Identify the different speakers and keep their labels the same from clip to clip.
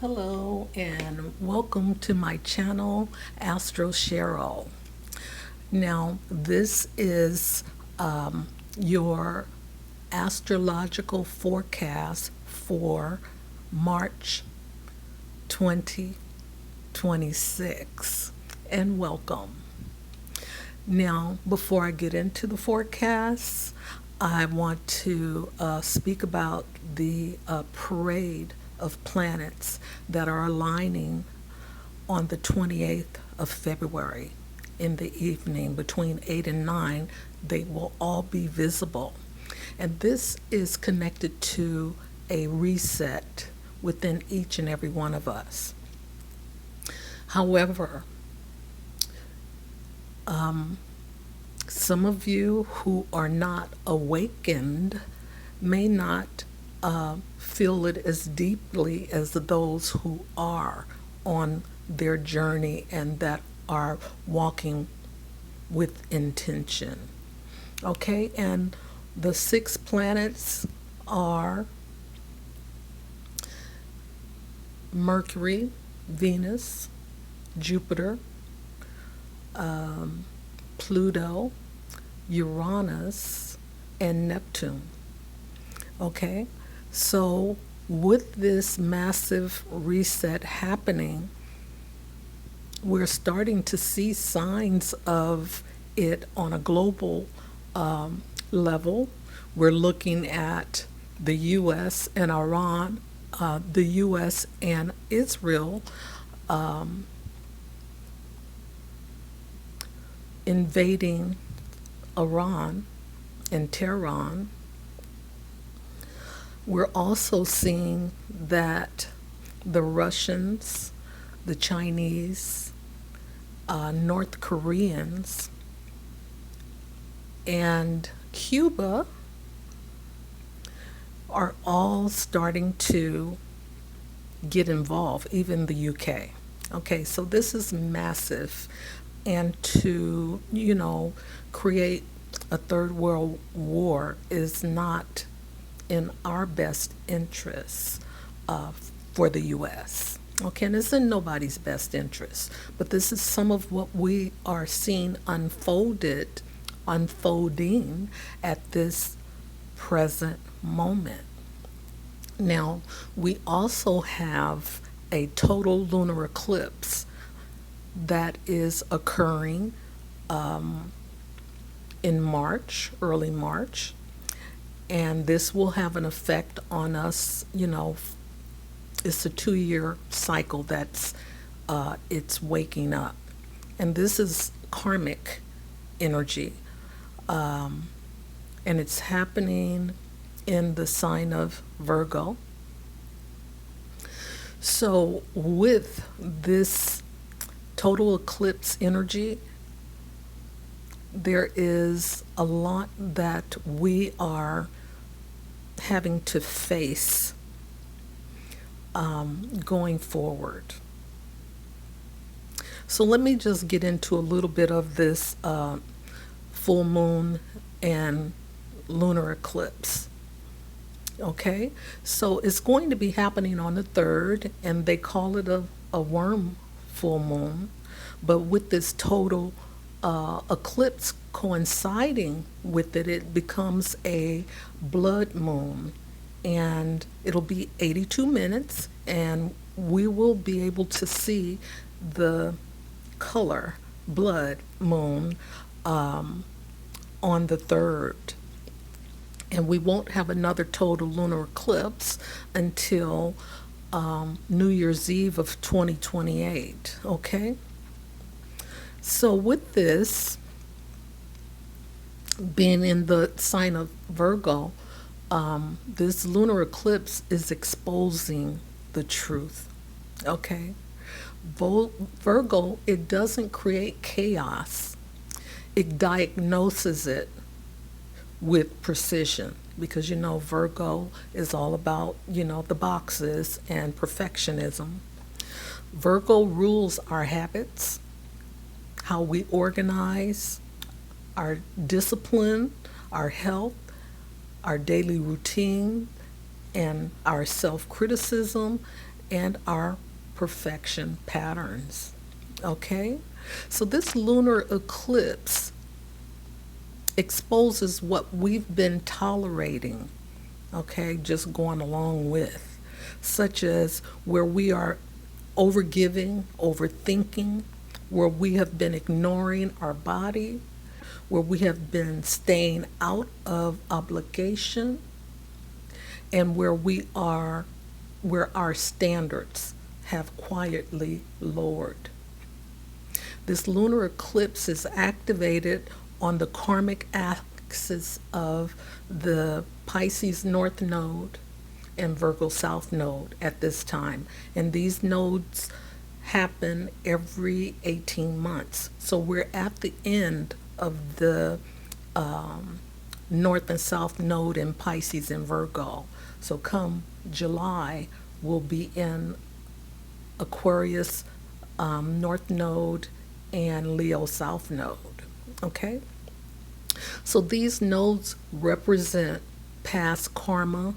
Speaker 1: Hello and welcome to my channel, Astro Cheryl. Now, this is your astrological forecast for March 2026. And welcome. Now, before I get into the forecast, I want to speak about the parade of planets that are aligning on the 28th of February in the evening between 8 and 9. They will all be visible. And this is connected to a reset within each and every one of us. However, some of you who are not awakened may not feel it as deeply as those who are on their journey and that are walking with intention. Okay, and the 6 planets are Mercury, Venus, Jupiter, Pluto, Uranus, and Neptune. Okay, so with this massive reset happening, we're starting to see signs of it on a global level. We're looking at the U.S. and Iran, the U.S. and Israel invading Iran and Tehran. We're also seeing that the Russians, the Chinese, North Koreans, and Cuba are all starting to get involved, even the UK. Okay, so this is massive. And to, create a third world war is not in our best interests for the U.S. Okay, and it's in nobody's best interest. But this is some of what we are seeing unfolding at this present moment. Now, we also have a total lunar eclipse that is occurring in March, early March, and this will have an effect on us. It's a 2-year cycle that's it's waking up, and this is karmic energy, and it's happening in the sign of Virgo. So with this total eclipse energy, there is a lot that we are having to face going forward. So let me just get into a little bit of this full moon and lunar eclipse. Okay, so it's going to be happening on the 3rd, and they call it a worm full moon. But with this total eclipse coinciding with it, it becomes a blood moon, and it'll be 82 minutes, and we will be able to see the color blood moon on the 3rd. And we won't have another total lunar eclipse until New Year's Eve of 2028. Okay? So with this being in the sign of Virgo, this lunar eclipse is exposing the truth. Okay? Virgo, it doesn't create chaos. It diagnoses it with precision, because Virgo is all about the boxes and perfectionism. Virgo rules our habits, how we organize, our discipline, our health, our daily routine, and our self-criticism, and our perfection patterns. Okay? So this lunar eclipse exposes what we've been tolerating, okay, just going along with, such as where we are overgiving, overthinking, where we have been ignoring our body, where we have been staying out of obligation, and where our standards have quietly lowered. This lunar eclipse is activated on the karmic axis of the Pisces North Node and Virgo South Node at this time. And these nodes happen every 18 months. So we're at the end of the North and South Node in Pisces and Virgo. So come July, we'll be in Aquarius North Node and Leo South Node. Okay? So these nodes represent past karma,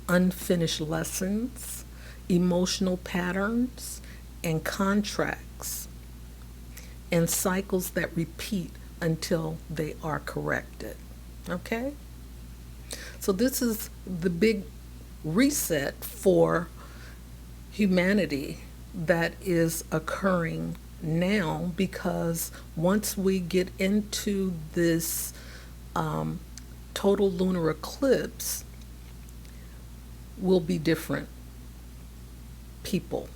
Speaker 1: unfinished lessons, emotional patterns, and contracts, and cycles that repeat until they are corrected. Okay? So this is the big reset for humanity that is occurring now, because once we get into this total lunar eclipse, we'll be different people.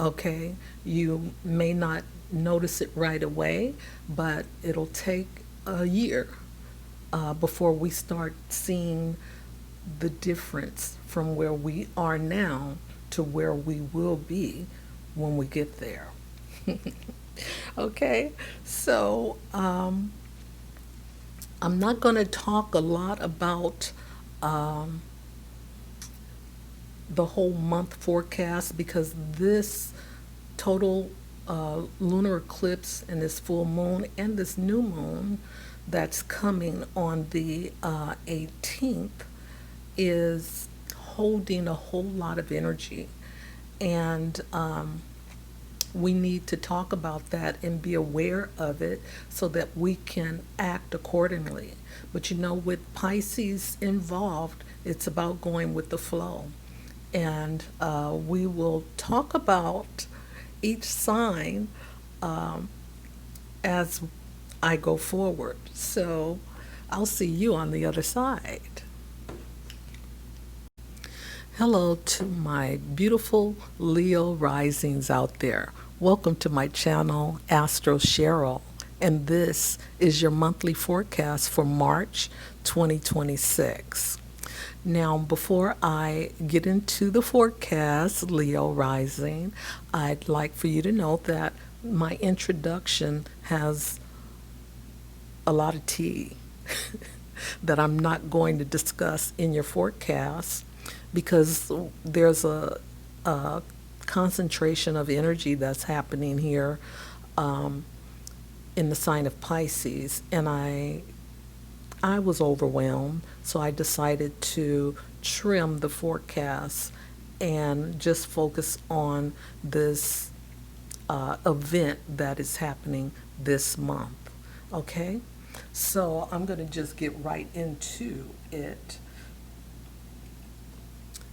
Speaker 1: Okay? You may not notice it right away, but it'll take a year before we start seeing the difference from where we are now to where we will be when we get there. Okay, so I'm not going to talk a lot about the whole month forecast, because this total lunar eclipse and this full moon and this new moon that's coming on the 18th is holding a whole lot of energy. And we need to talk about that and be aware of it so that we can act accordingly. But you know, with Pisces involved, it's about going with the flow. And we will talk about each sign as I go forward. So I'll see you on the other side. Hello to my beautiful Leo risings out there. Welcome to my channel, Astro Cheryl, and this is your monthly forecast for March 2026. Now, before I get into the forecast, Leo rising, I'd like for you to know that my introduction has a lot of tea that I'm not going to discuss in your forecast, because there's a concentration of energy that's happening here in the sign of Pisces, and I was overwhelmed, so I decided to trim the forecast and just focus on this event that is happening this month. Okay, so I'm going to just get right into it.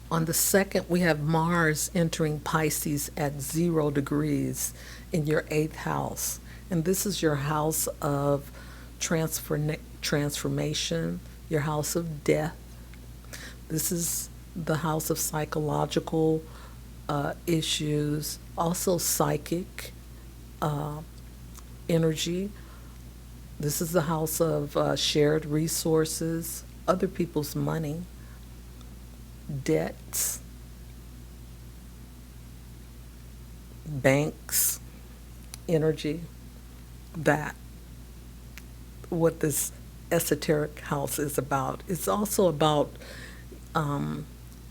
Speaker 1: On the 2nd, we have Mars entering Pisces at 0 degrees in your 8th house. And this is your house of transformation, your house of death. This is the house of psychological issues, also psychic energy. This is the house of shared resources, other people's money, debts, banks, energy. That what this esoteric house is about. It's also about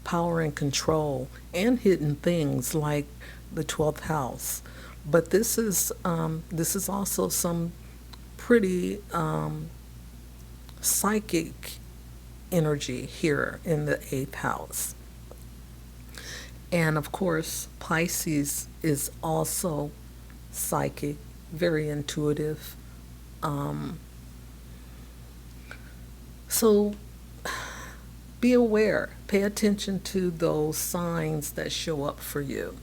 Speaker 1: power and control and hidden things like the 12th house. But this is also some pretty psychic energy here in the 8th house. And of course, Pisces is also psychic, very intuitive. Um, so be aware, pay attention to those signs that show up for you.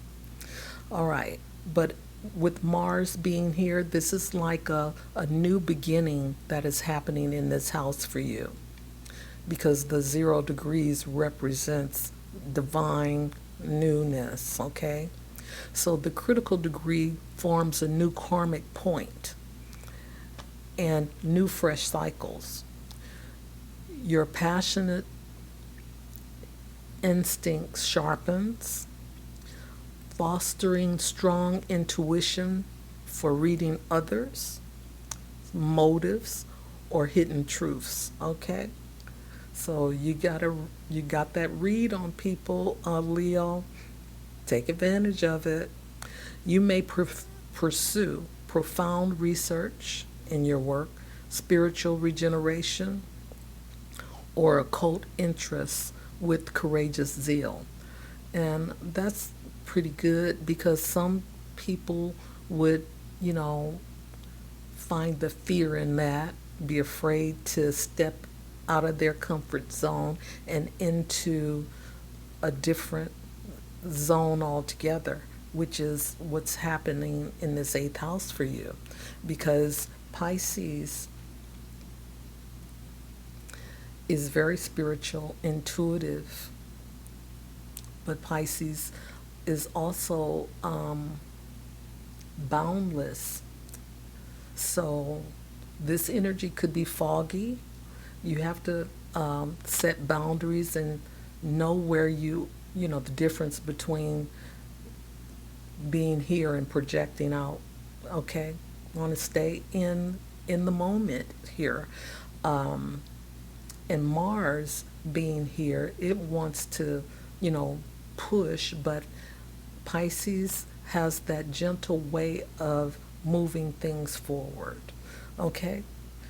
Speaker 1: All right, but with Mars being here, this is like a new beginning that is happening in this house for you because the 0 degrees represents divine newness, okay? So the critical degree forms a new karmic point and new fresh cycles. Your passionate instinct sharpens, fostering strong intuition for reading others, motives, or hidden truths. Okay, so you got that read on people, Leo. Take advantage of it. You may pursue profound research in your work, spiritual regeneration, or occult interests with courageous zeal. And that's pretty good because some people would, you know, find the fear in that, be afraid to step out of their comfort zone and into a different zone altogether, which is what's happening in this eighth house for you. Because Pisces is very spiritual, intuitive, but Pisces is also boundless. So this energy could be foggy. You have to set boundaries and know where you know, the difference between being here and projecting out. Okay, you want to stay in the moment here. And Mars being here, it wants to, you know, push, but Pisces has that gentle way of moving things forward. Okay?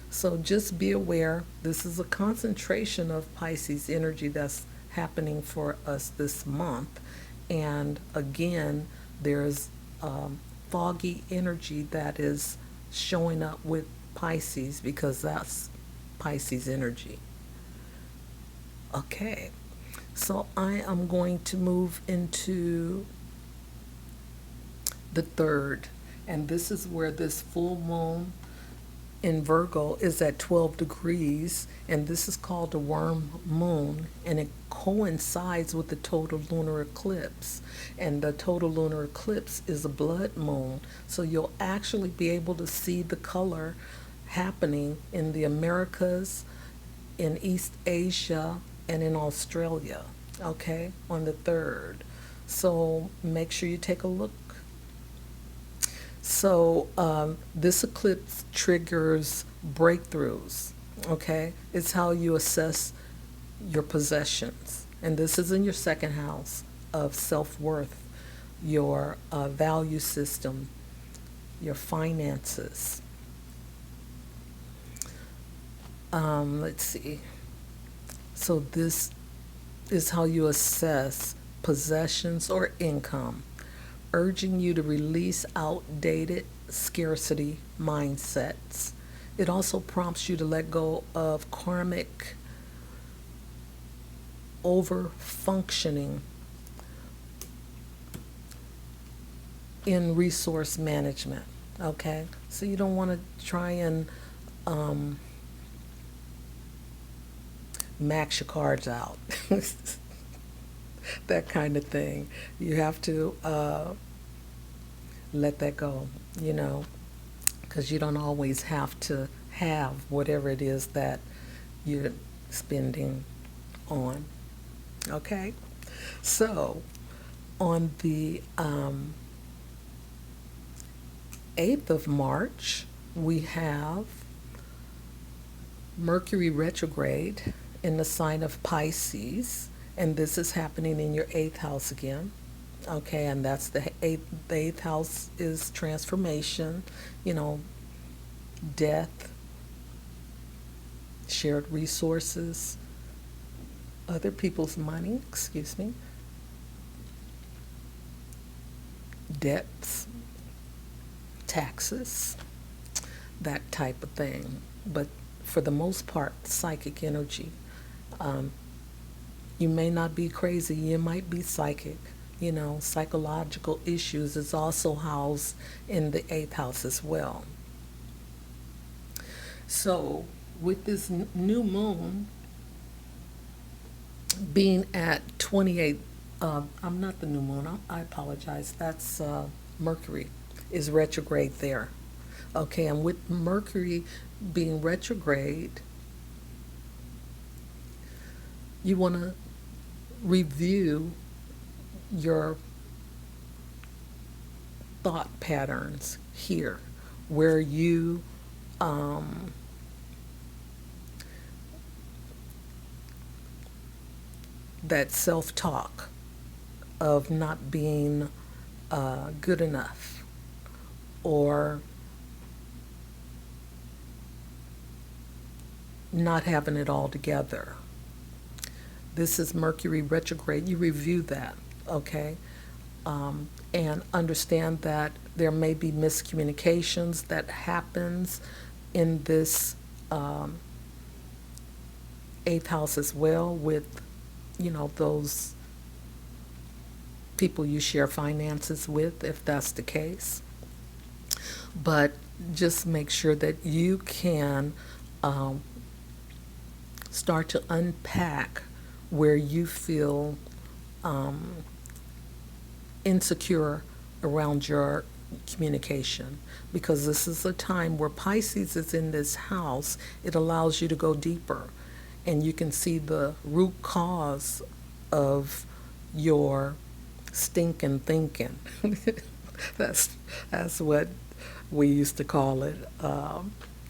Speaker 1: So just be aware, this is a concentration of Pisces energy that's happening for us this month. And again, there's foggy energy that is showing up with Pisces because that's Pisces energy. Okay, so I am going to move into the third, and this is where this full moon in Virgo is at 12 degrees, and this is called a worm moon, and it coincides with the total lunar eclipse. And the total lunar eclipse is a blood moon, so you'll actually be able to see the color happening in the Americas, in East Asia, and in Australia, okay, on the 3rd. So make sure you take a look. So this eclipse triggers breakthroughs, okay? It's how you assess your possessions. And this is in your second house of self-worth, your value system, your finances. Let's see. So this is how you assess possessions or income, urging you to release outdated scarcity mindsets. It also prompts you to let go of karmic over-functioning in resource management. Okay? So you don't want to try and max your cards out. That kind of thing. You have to let that go, you know, because you don't always have to have whatever it is that you're spending on. Okay? So, on the 8th of March, we have Mercury retrograde in the sign of Pisces, and this is happening in your 8th house again. Okay, and that's the eighth house is transformation, you know, death, shared resources, other people's money, excuse me. debts, taxes, that type of thing. But for the most part, psychic energy. Um, you may not be crazy, you might be psychic. You know, psychological issues is also housed in the eighth house as well. So, with this new moon being at 28, I'm not the new moon, I apologize. That's Mercury is retrograde there. Okay, and with Mercury being retrograde, you want to review your thought patterns here, where you um, that self talk of not being good enough or not having it all together. This is Mercury retrograde. You review that, okay? And understand that there may be miscommunications that happens in this eighth house as well with, those people you share finances with, if that's the case. But just make sure that you can um, start to unpack where you feel um, insecure around your communication, because this is a time where Pisces is in this house. It allows you to go deeper and you can see the root cause of your stinking thinking. that's that's what we used to call it,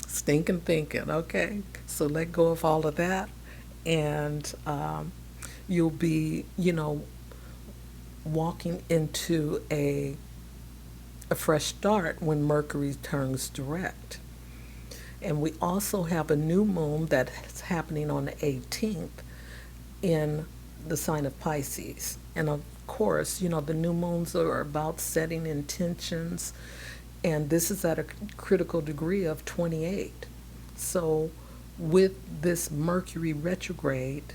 Speaker 1: stinking thinking. Okay, so let go of all of that, and you'll be, walking into a fresh start when Mercury turns direct. And we also have a new moon that's happening on the 18th in the sign of Pisces. And of course, the new moons are about setting intentions, and this is at a critical degree of 28. So, with this Mercury retrograde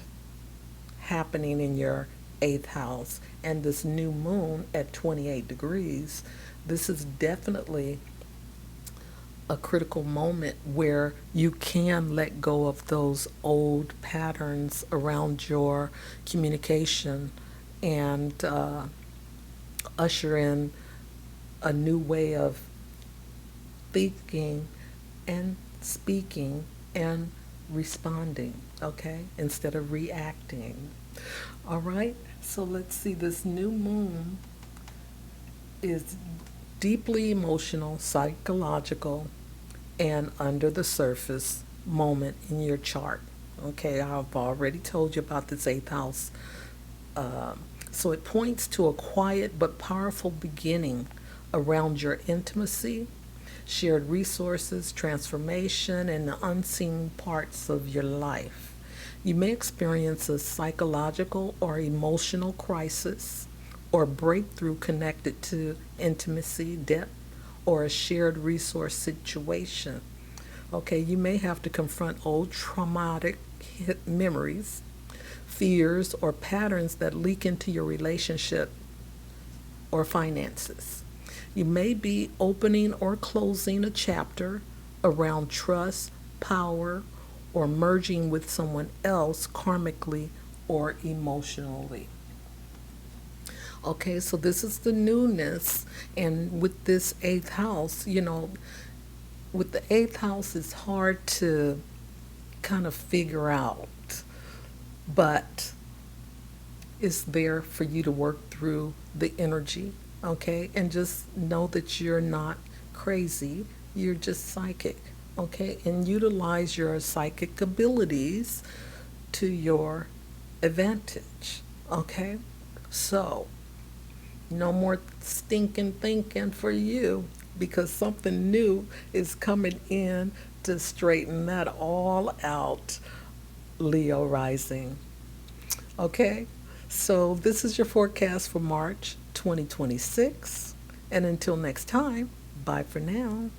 Speaker 1: happening in your eighth house and this new moon at 28 degrees, this is definitely a critical moment where you can let go of those old patterns around your communication and usher in a new way of thinking and speaking and responding, okay, instead of reacting. All right, so let's see, this new moon is deeply emotional, psychological, and under the surface moment in your chart. Okay, I've already told you about this eighth house. So it points to a quiet but powerful beginning around your intimacy, shared resources, transformation, and the unseen parts of your life. You may experience a psychological or emotional crisis or breakthrough connected to intimacy, depth, or a shared resource situation. Okay, you may have to confront old traumatic memories, fears, or patterns that leak into your relationship or finances. You may be opening or closing a chapter around trust, power, or merging with someone else karmically or emotionally. Okay, so this is the newness, and with this eighth house, with the eighth house, it's hard to kind of figure out, but it's there for you to work through the energy, okay? And just know that you're not crazy, you're just psychic, okay? And utilize your psychic abilities to your advantage, okay? So, no more stinking thinking for you, because something new is coming in to straighten that all out, Leo rising. Okay? So this is your forecast for March 2026. And until next time, bye for now.